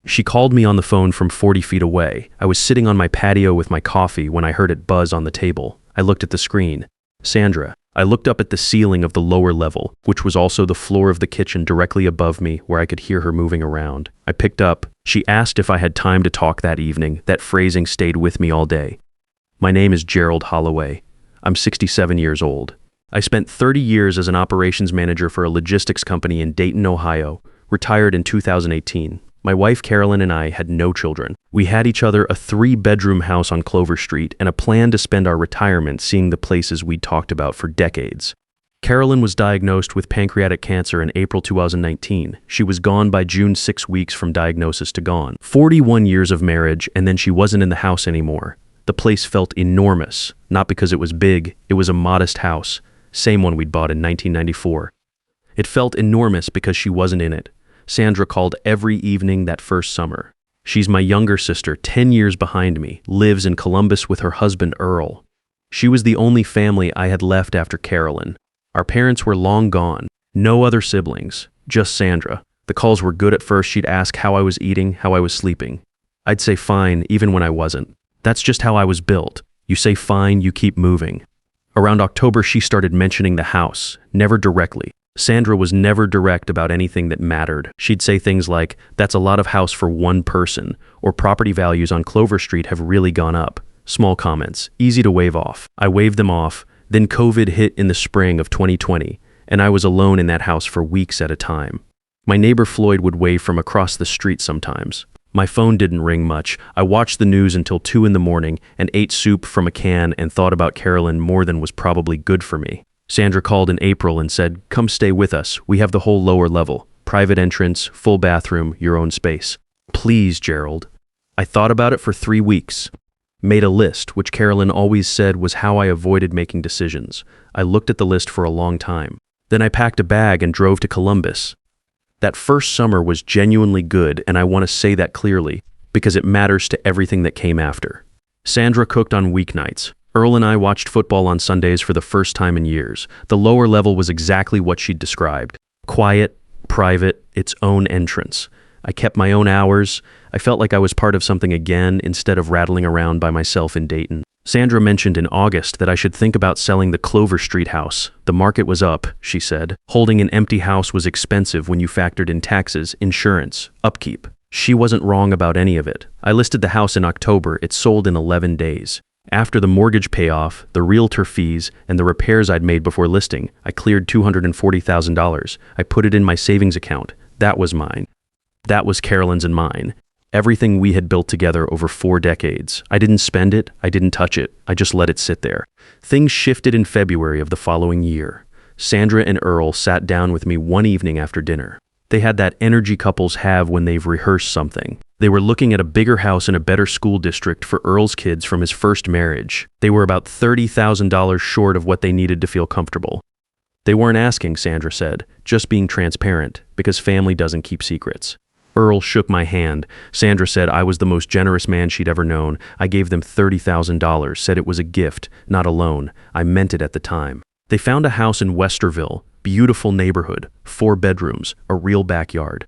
She called me on the phone from 40 feet away. I was sitting on my patio with my coffee when I heard it buzz on the table. I looked at the screen. Sandra. I looked up at the ceiling of the lower level, which was also the floor of the kitchen directly above me where I could hear her moving around. I picked up. She asked if I had time to talk that evening. That phrasing stayed with me all day. My name is Gerald Holloway. I'm 67 years old. I spent 30 years as an operations manager for a logistics company in Dayton, Ohio, retired in 2018. My wife Carolyn and I had no children. We had each other a 3-bedroom house on Clover Street and a plan to spend our retirement seeing the places we'd talked about for decades. Carolyn was diagnosed with pancreatic cancer in April 2019. She was gone by June, 6 weeks from diagnosis to gone. 41 years of marriage, and then she wasn't in the house anymore. The place felt enormous, not because it was big, it was a modest house, same one we'd bought in 1994. It felt enormous because she wasn't in it. Sandra called every evening that first summer. She's my younger sister, 10 years behind me, lives in Columbus with her husband Earl. She was the only family I had left after Carolyn. Our parents were long gone, no other siblings, just Sandra. The calls were good at first. She'd ask how I was eating, how I was sleeping. I'd say fine, even when I wasn't. That's just how I was built. You say fine, you keep moving. Around October, she started mentioning the house, never directly. Sandra was never direct about anything that mattered. She'd say things like, "That's a lot of house for one person," or "Property values on Clover Street have really gone up." Small comments, easy to wave off. I waved them off. Then COVID hit in the spring of 2020, and I was alone in that house for weeks at a time. My neighbor Floyd would wave from across the street sometimes. My phone didn't ring much. I watched the news until 2 in the morning and ate soup from a can and thought about Carolyn more than was probably good for me. Sandra called in April and said, "Come stay with us. We have the whole lower level. Private entrance, full bathroom, your own space." "Please, Gerald." I thought about it for 3 weeks. Made a list, which Carolyn always said was how I avoided making decisions. I looked at the list for a long time. Then I packed a bag and drove to Columbus. That first summer was genuinely good, and I want to say that clearly, because it matters to everything that came after. Sandra cooked on weeknights. Earl and I watched football on Sundays for the first time in years. The lower level was exactly what she'd described. Quiet, private, its own entrance. I kept my own hours. I felt like I was part of something again instead of rattling around by myself in Dayton. Sandra mentioned in August that I should think about selling the Clover Street house. The market was up, she said. Holding an empty house was expensive when you factored in taxes, insurance, upkeep. She wasn't wrong about any of it. I listed the house in October. It sold in 11 days. After the mortgage payoff, the realtor fees, and the repairs I'd made before listing, I cleared $240,000. I put it in my savings account. That was mine. That was Carolyn's and mine. Everything we had built together over 4 decades. I didn't spend it, I didn't touch it, I just let it sit there. Things shifted in February of the following year. Sandra and Earl sat down with me one evening after dinner. They had that energy couples have when they've rehearsed something. They were looking at a bigger house in a better school district for Earl's kids from his first marriage. They were about $30,000 short of what they needed to feel comfortable. They weren't asking, Sandra said, just being transparent, because family doesn't keep secrets. Earl shook my hand. Sandra said I was the most generous man she'd ever known. I gave them $30,000, said it was a gift, not a loan. I meant it at the time. They found a house in Westerville, beautiful neighborhood, 4 bedrooms, a real backyard.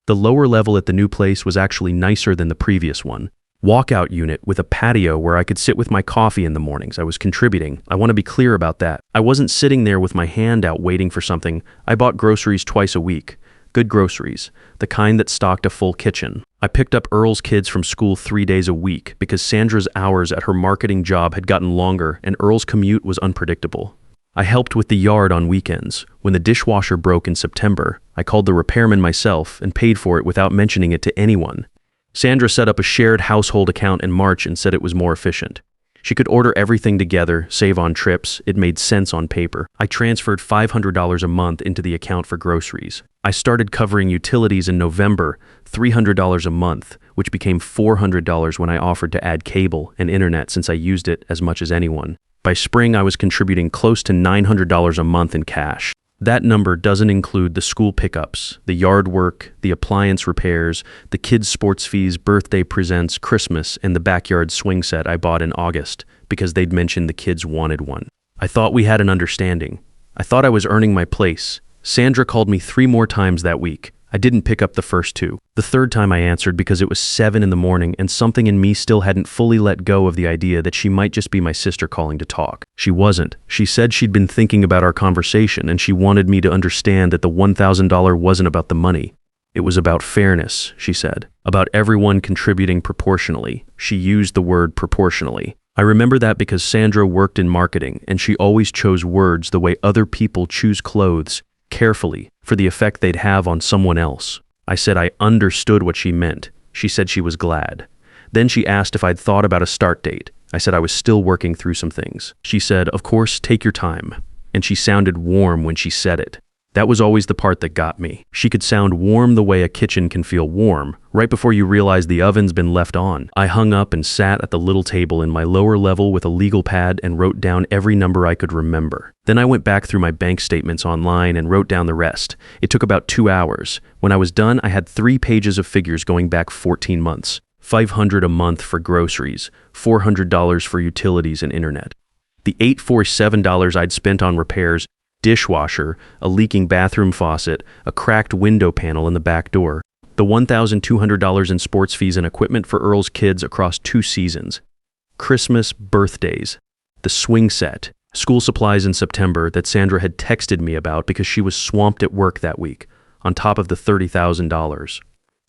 The lower level at the new place was actually nicer than the previous one. Walkout unit with a patio where I could sit with my coffee in the mornings. I was contributing. I want to be clear about that. I wasn't sitting there with my hand out waiting for something. I bought groceries twice a week. Good groceries, the kind that stocked a full kitchen. I picked up Earl's kids from school 3 days a week because Sandra's hours at her marketing job had gotten longer and Earl's commute was unpredictable. I helped with the yard on weekends. When the dishwasher broke in September, I called the repairman myself and paid for it without mentioning it to anyone. Sandra set up a shared household account in March and said it was more efficient. She could order everything together, save on trips. It made sense on paper. I transferred $500 a month into the account for groceries. I started covering utilities in November, $300 a month, which became $400 when I offered to add cable and internet since I used it as much as anyone. By spring, I was contributing close to $900 a month in cash. That number doesn't include the school pickups, the yard work, the appliance repairs, the kids' sports fees, birthday presents, Christmas, and the backyard swing set I bought in August because they'd mentioned the kids wanted one. I thought we had an understanding. I thought I was earning my place. Sandra called me 3 more times that week. I didn't pick up the first two. The third time I answered because it was 7 in the morning and something in me still hadn't fully let go of the idea that she might just be my sister calling to talk. She wasn't. She said she'd been thinking about our conversation and she wanted me to understand that the $1,000 wasn't about the money. It was about fairness, she said, about everyone contributing proportionally. She used the word proportionally. I remember that because Sandra worked in marketing and she always chose words the way other people choose clothes, carefully, for the effect they'd have on someone else. I said I understood what she meant. She said she was glad. Then she asked if I'd thought about a start date. I said I was still working through some things. She said, "Of course, take your time." And she sounded warm when she said it. That was always the part that got me. She could sound warm the way a kitchen can feel warm, right before you realize the oven's been left on. I hung up and sat at the little table in my lower level with a legal pad and wrote down every number I could remember. Then I went back through my bank statements online and wrote down the rest. It took about 2 hours. When I was done, I had 3 pages of figures going back 14 months. $500 a month for groceries, $400 for utilities and internet. The $847 I'd spent on repairs, dishwasher, a leaking bathroom faucet, a cracked window panel in the back door, the $1,200 in sports fees and equipment for Earl's kids across 2 seasons, Christmas, birthdays, the swing set, school supplies in September that Sandra had texted me about because she was swamped at work that week, on top of the $30,000.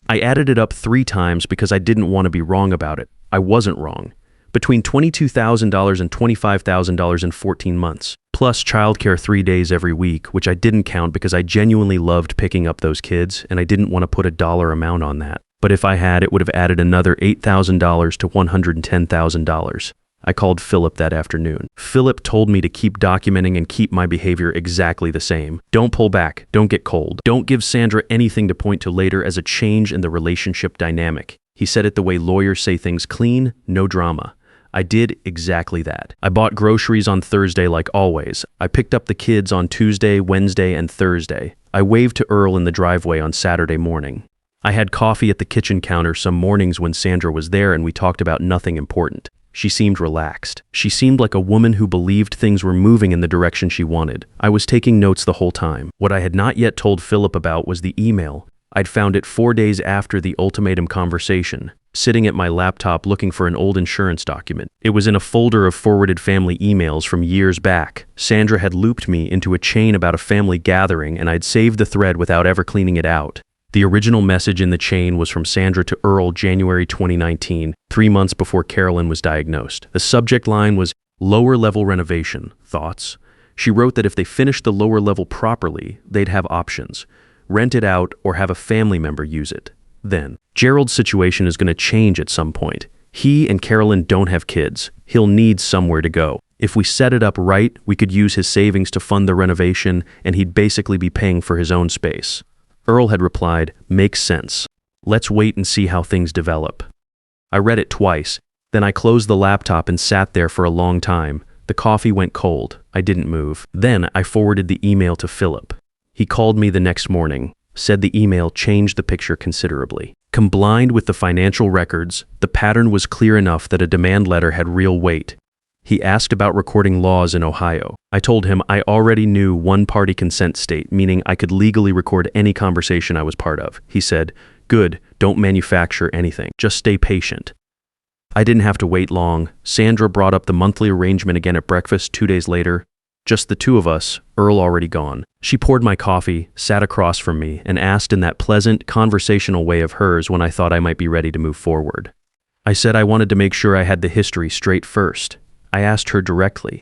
I added it up 3 times because I didn't want to be wrong about it. I wasn't wrong. Between $22,000 and $25,000 in 14 months, plus childcare 3 days every week, which I didn't count because I genuinely loved picking up those kids and I didn't want to put a dollar amount on that. But if I had, it would have added another $8,000 to $110,000. I called Philip that afternoon. Philip told me to keep documenting and keep my behavior exactly the same. Don't pull back. Don't get cold. Don't give Sandra anything to point to later as a change in the relationship dynamic. He said it the way lawyers say things: clean, no drama. I did exactly that. I bought groceries on Thursday like always. I picked up the kids on Tuesday, Wednesday, and Thursday. I waved to Earl in the driveway on Saturday morning. I had coffee at the kitchen counter some mornings when Sandra was there and we talked about nothing important. She seemed relaxed. She seemed like a woman who believed things were moving in the direction she wanted. I was taking notes the whole time. What I had not yet told Philip about was the email. I'd found it 4 days after the ultimatum conversation, sitting at my laptop looking for an old insurance document. It was in a folder of forwarded family emails from years back. Sandra had looped me into a chain about a family gathering and I'd saved the thread without ever cleaning it out. The original message in the chain was from Sandra to Earl, January 2019, 3 months before Carolyn was diagnosed. The subject line was lower level renovation. Thoughts? She wrote that if they finished the lower level properly, they'd have options: rent it out or have a family member use it. Then, Gerald's situation is going to change at some point. He and Carolyn don't have kids. He'll need somewhere to go. If we set it up right, we could use his savings to fund the renovation and he'd basically be paying for his own space. Earl had replied, "Makes sense. Let's wait and see how things develop." I read it twice. Then I closed the laptop and sat there for a long time. The coffee went cold. I didn't move. Then I forwarded the email to Philip. He called me the next morning, said the email changed the picture considerably. Combined with the financial records, the pattern was clear enough that a demand letter had real weight. He asked about recording laws in Ohio. I told him I already knew one-party consent state, meaning I could legally record any conversation I was part of. He said, "Good, don't manufacture anything. Just stay patient." I didn't have to wait long. Sandra brought up the monthly arrangement again at breakfast 2 days later. Just the two of us, Earl already gone. She poured my coffee, sat across from me, and asked in that pleasant, conversational way of hers when I thought I might be ready to move forward. I said I wanted to make sure I had the history straight first. I asked her directly.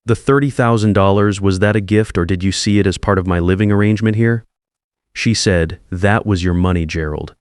"The $30,000, was that a gift or did you see it as part of my living arrangement here?" She said, "That was your money, Gerald.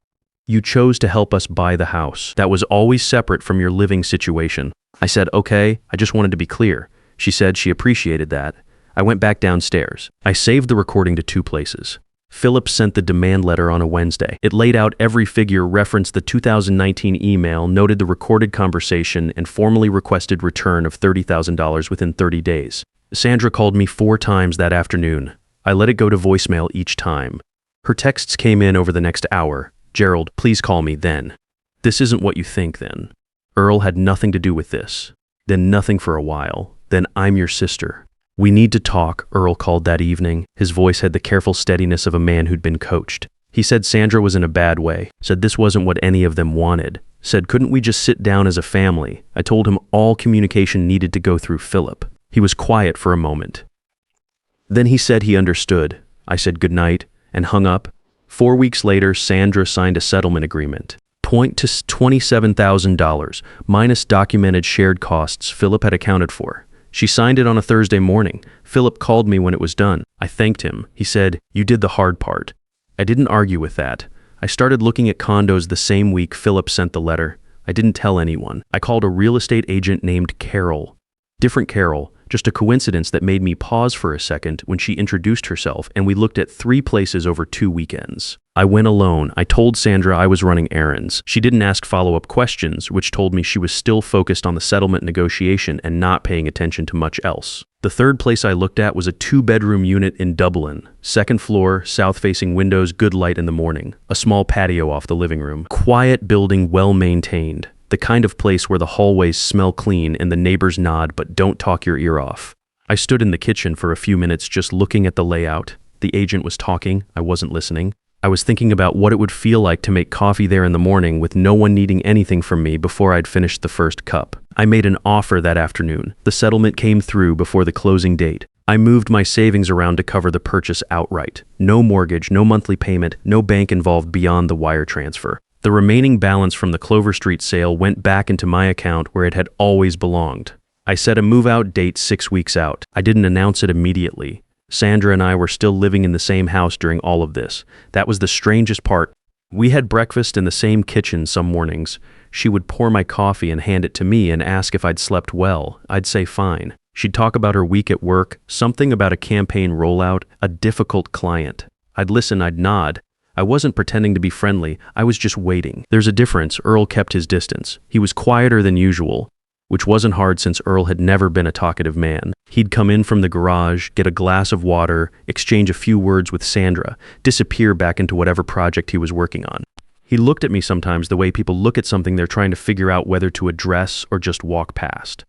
You chose to help us buy the house. That was always separate from your living situation." I said, "Okay, I just wanted to be clear." She said she appreciated that. I went back downstairs. I saved the recording to 2 places. Philip sent the demand letter on a Wednesday. It laid out every figure, referenced the 2019 email, noted the recorded conversation, and formally requested return of $30,000 within 30 days. Sandra called me 4 times that afternoon. I let it go to voicemail each time. Her texts came in over the next hour. "Gerald, please call me then. This isn't what you think then. Earl had nothing to do with this. Then nothing for a while. Then I'm your sister. "We need to talk," Earl called that evening. His voice had the careful steadiness of a man who'd been coached. He said Sandra was in a bad way, said this wasn't what any of them wanted, said couldn't we just sit down as a family? I told him all communication needed to go through Philip. He was quiet for a moment. Then he said he understood. I said goodnight and hung up. 4 weeks later, Sandra signed a settlement agreement. Point to $27,000, minus documented shared costs Philip had accounted for. She signed it on a Thursday morning. Philip called me when it was done. I thanked him. He said, "You did the hard part." I didn't argue with that. I started looking at condos the same week Philip sent the letter. I didn't tell anyone. I called a real estate agent named Carol. Different Carol, just a coincidence that made me pause for a second when she introduced herself, and we looked at 3 places over 2 weekends. I went alone. I told Sandra I was running errands. She didn't ask follow-up questions, which told me she was still focused on the settlement negotiation and not paying attention to much else. The third place I looked at was a 2-bedroom unit in Dublin. 2nd floor, south-facing windows, good light in the morning. A small patio off the living room. Quiet building, well-maintained. The kind of place where the hallways smell clean and the neighbors nod but don't talk your ear off. I stood in the kitchen for a few minutes just looking at the layout. The agent was talking. I wasn't listening. I was thinking about what it would feel like to make coffee there in the morning with no one needing anything from me before I'd finished the first cup. I made an offer that afternoon. The settlement came through before the closing date. I moved my savings around to cover the purchase outright. No mortgage, no monthly payment, no bank involved beyond the wire transfer. The remaining balance from the Clover Street sale went back into my account where it had always belonged. I set a move-out date 6 weeks out. I didn't announce it immediately. Sandra and I were still living in the same house during all of this. That was the strangest part. We had breakfast in the same kitchen some mornings. She would pour my coffee and hand it to me and ask if I'd slept well. I'd say fine. She'd talk about her week at work, something about a campaign rollout, a difficult client. I'd listen, I'd nod. I wasn't pretending to be friendly, I was just waiting. There's a difference. Earl kept his distance. He was quieter than usual, which wasn't hard since Earl had never been a talkative man. He'd come in from the garage, get a glass of water, exchange a few words with Sandra, disappear back into whatever project he was working on. He looked at me sometimes the way people look at something they're trying to figure out whether to address or just walk past.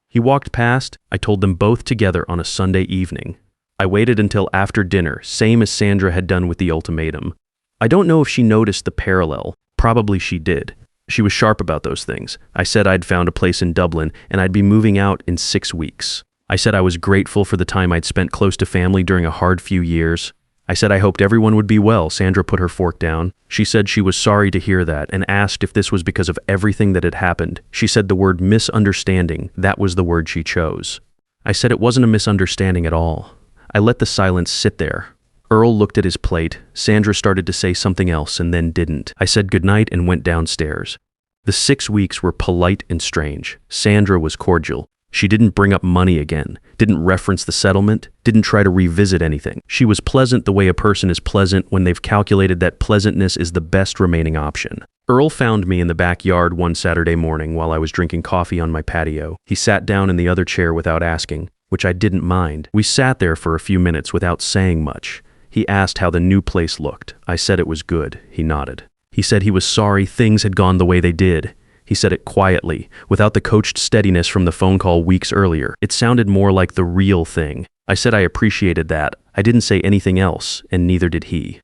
He walked past. I told them both together on a Sunday evening. I waited until after dinner, same as Sandra had done with the ultimatum. I don't know if she noticed the parallel. Probably she did. She was sharp about those things. I said I'd found a place in Dublin and I'd be moving out in 6 weeks. I said I was grateful for the time I'd spent close to family during a hard few years. I said I hoped everyone would be well. Sandra put her fork down. She said she was sorry to hear that and asked if this was because of everything that had happened. She said the word misunderstanding, that was the word she chose. I said it wasn't a misunderstanding at all. I let the silence sit there. Earl looked at his plate. Sandra started to say something else and then didn't. I said goodnight and went downstairs. The 6 weeks were polite and strange. Sandra was cordial. She didn't bring up money again, didn't reference the settlement, didn't try to revisit anything. She was pleasant the way a person is pleasant when they've calculated that pleasantness is the best remaining option. Earl found me in the backyard one Saturday morning while I was drinking coffee on my patio. He sat down in the other chair without asking, which I didn't mind. We sat there for a few minutes without saying much. He asked how the new place looked. I said it was good. He nodded. He said he was sorry things had gone the way they did. He said it quietly, without the coached steadiness from the phone call weeks earlier. It sounded more like the real thing. I said I appreciated that. I didn't say anything else, and neither did he.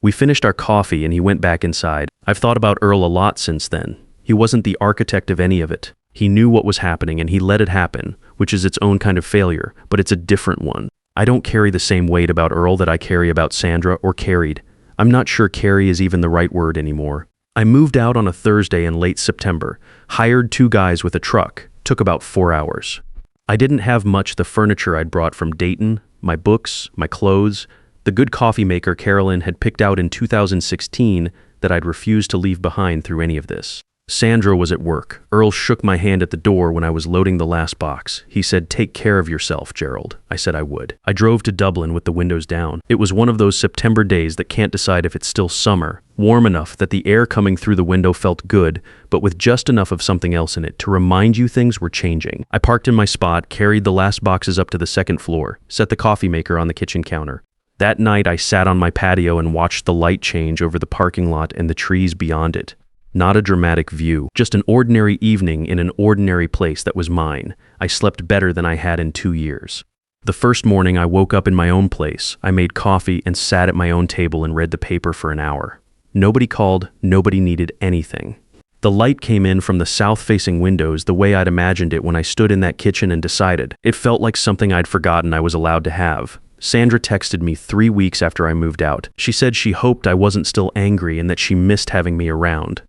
We finished our coffee and he went back inside. I've thought about Earl a lot since then. He wasn't the architect of any of it. He knew what was happening and he let it happen, which is its own kind of failure, but it's a different one. I don't carry the same weight about Earl that I carry about Sandra or carried. I'm not sure carry is even the right word anymore. I moved out on a Thursday in late September, hired 2 guys with a truck, took about 4 hours. I didn't have much the furniture I'd brought from Dayton, my books, my clothes, the good coffee maker Carolyn had picked out in 2016 that I'd refused to leave behind through any of this. Sandra was at work. Earl shook my hand at the door when I was loading the last box. He said, "Take care of yourself, Gerald." I said I would. I drove to Dublin with the windows down. It was one of those September days that can't decide if it's still summer, warm enough that the air coming through the window felt good, but with just enough of something else in it to remind you things were changing. I parked in my spot, carried the last boxes up to the 2nd floor, set the coffee maker on the kitchen counter. That night, I sat on my patio and watched the light change over the parking lot and the trees beyond it. Not a dramatic view, just an ordinary evening in an ordinary place that was mine. I slept better than I had in 2 years. The first morning I woke up in my own place. I made coffee and sat at my own table and read the paper for an hour. Nobody called, nobody needed anything. The light came in from the south-facing windows the way I'd imagined it when I stood in that kitchen and decided. It felt like something I'd forgotten I was allowed to have. Sandra texted me 3 weeks after I moved out. She said she hoped I wasn't still angry and that she missed having me around.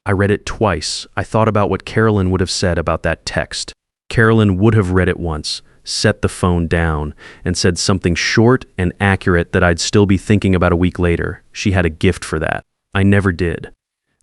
I read it twice. I thought about what Carolyn would have said about that text. Carolyn would have read it once, set the phone down, and said something short and accurate that I'd still be thinking about a week later. She had a gift for that. I never did.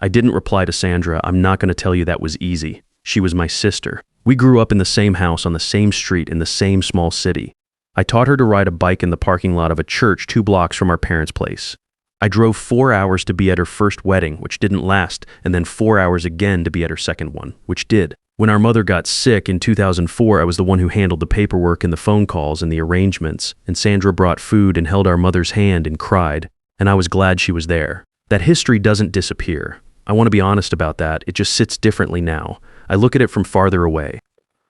I didn't reply to Sandra. I'm not going to tell you that was easy. She was my sister. We grew up in the same house on the same street in the same small city. I taught her to ride a bike in the parking lot of a church 2 blocks from our parents' place. I drove 4 hours to be at her first wedding, which didn't last, and then 4 hours again to be at her second one, which did. When our mother got sick in 2004, I was the one who handled the paperwork and the phone calls and the arrangements, and Sandra brought food and held our mother's hand and cried, and I was glad she was there. That history doesn't disappear. I want to be honest about that. It just sits differently now. I look at it from farther away.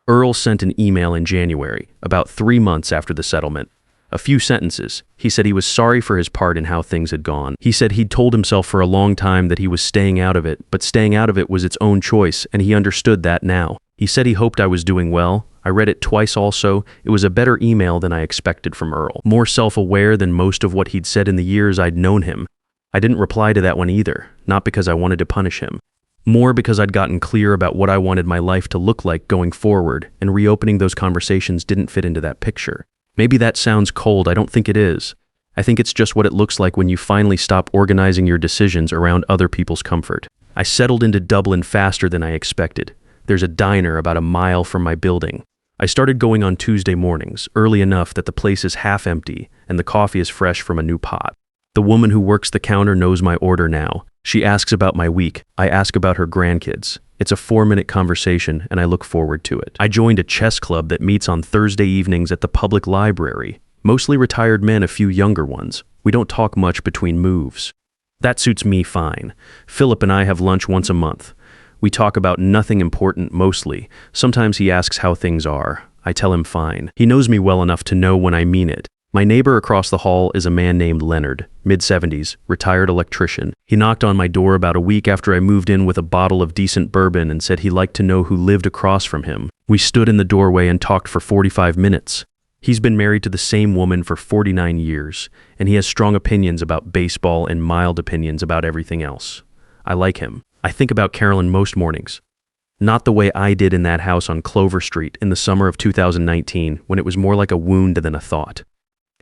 Earl sent an email in January, about 3 months after the settlement. A few sentences. He said he was sorry for his part in how things had gone. He said he'd told himself for a long time that he was staying out of it, but staying out of it was its own choice, and he understood that now. He said he hoped I was doing well. I read it twice also. It was a better email than I expected from Earl. More self-aware than most of what he'd said in the years I'd known him. I didn't reply to that one either, not because I wanted to punish him. More because I'd gotten clear about what I wanted my life to look like going forward, and reopening those conversations didn't fit into that picture. Maybe that sounds cold. I don't think it is. I think it's just what it looks like when you finally stop organizing your decisions around other people's comfort. I settled into Dublin faster than I expected. There's a diner about a mile from my building. I started going on Tuesday mornings, early enough that the place is half empty and the coffee is fresh from a new pot. The woman who works the counter knows my order now. She asks about my week. I ask about her grandkids. It's a 4-minute conversation, and I look forward to it. I joined a chess club that meets on Thursday evenings at the public library. Mostly retired men, a few younger ones. We don't talk much between moves. That suits me fine. Philip and I have lunch once a month. We talk about nothing important mostly. Sometimes he asks how things are. I tell him fine. He knows me well enough to know when I mean it. My neighbor across the hall is a man named Leonard, mid-70s, retired electrician. He knocked on my door about a week after I moved in with a bottle of decent bourbon and said he liked to know who lived across from him. We stood in the doorway and talked for 45 minutes. He's been married to the same woman for 49 years, and he has strong opinions about baseball and mild opinions about everything else. I like him. I think about Carolyn most mornings. Not the way I did in that house on Clover Street in the summer of 2019, when it was more like a wound than a thought.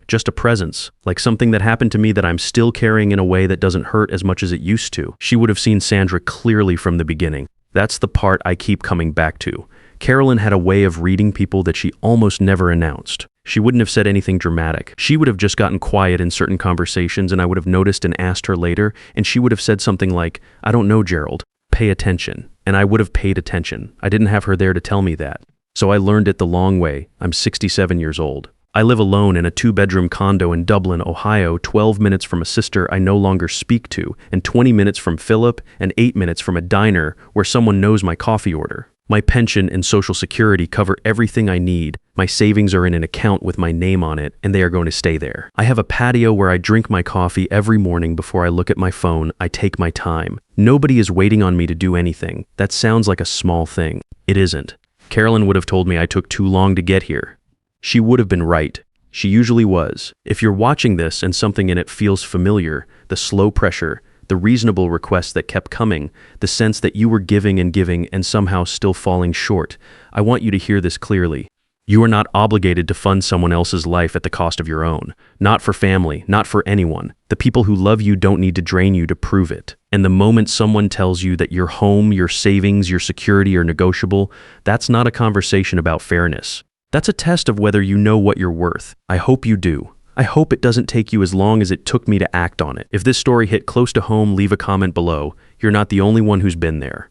Just a presence, like something that happened to me that I'm still carrying in a way that doesn't hurt as much as it used to. She would have seen Sandra clearly from the beginning. That's the part I keep coming back to. Carolyn had a way of reading people that she almost never announced. She wouldn't have said anything dramatic. She would have just gotten quiet in certain conversations and I would have noticed and asked her later, and she would have said something like, "I don't know, Gerald. Pay attention." And I would have paid attention. I didn't have her there to tell me that. So I learned it the long way. I'm 67 years old. I live alone in a 2-bedroom condo in Dublin, Ohio, 12 minutes from a sister I no longer speak to, and 20 minutes from Philip, and 8 minutes from a diner where someone knows my coffee order. My pension and Social Security cover everything I need. My savings are in an account with my name on it, and they are going to stay there. I have a patio where I drink my coffee every morning before I look at my phone. I take my time. Nobody is waiting on me to do anything. That sounds like a small thing. It isn't. Carolyn would have told me I took too long to get here. She would have been right. She usually was. If you're watching this and something in it feels familiar, the slow pressure, the reasonable requests that kept coming, the sense that you were giving and somehow still falling short, I want you to hear this clearly. You are not obligated to fund someone else's life at the cost of your own. Not for family, not for anyone. The people who love you don't need to drain you to prove it. And the moment someone tells you that your home, your savings, your security are negotiable, that's not a conversation about fairness. That's a test of whether you know what you're worth. I hope you do. I hope it doesn't take you as long as it took me to act on it. If this story hit close to home, leave a comment below. You're not the only one who's been there.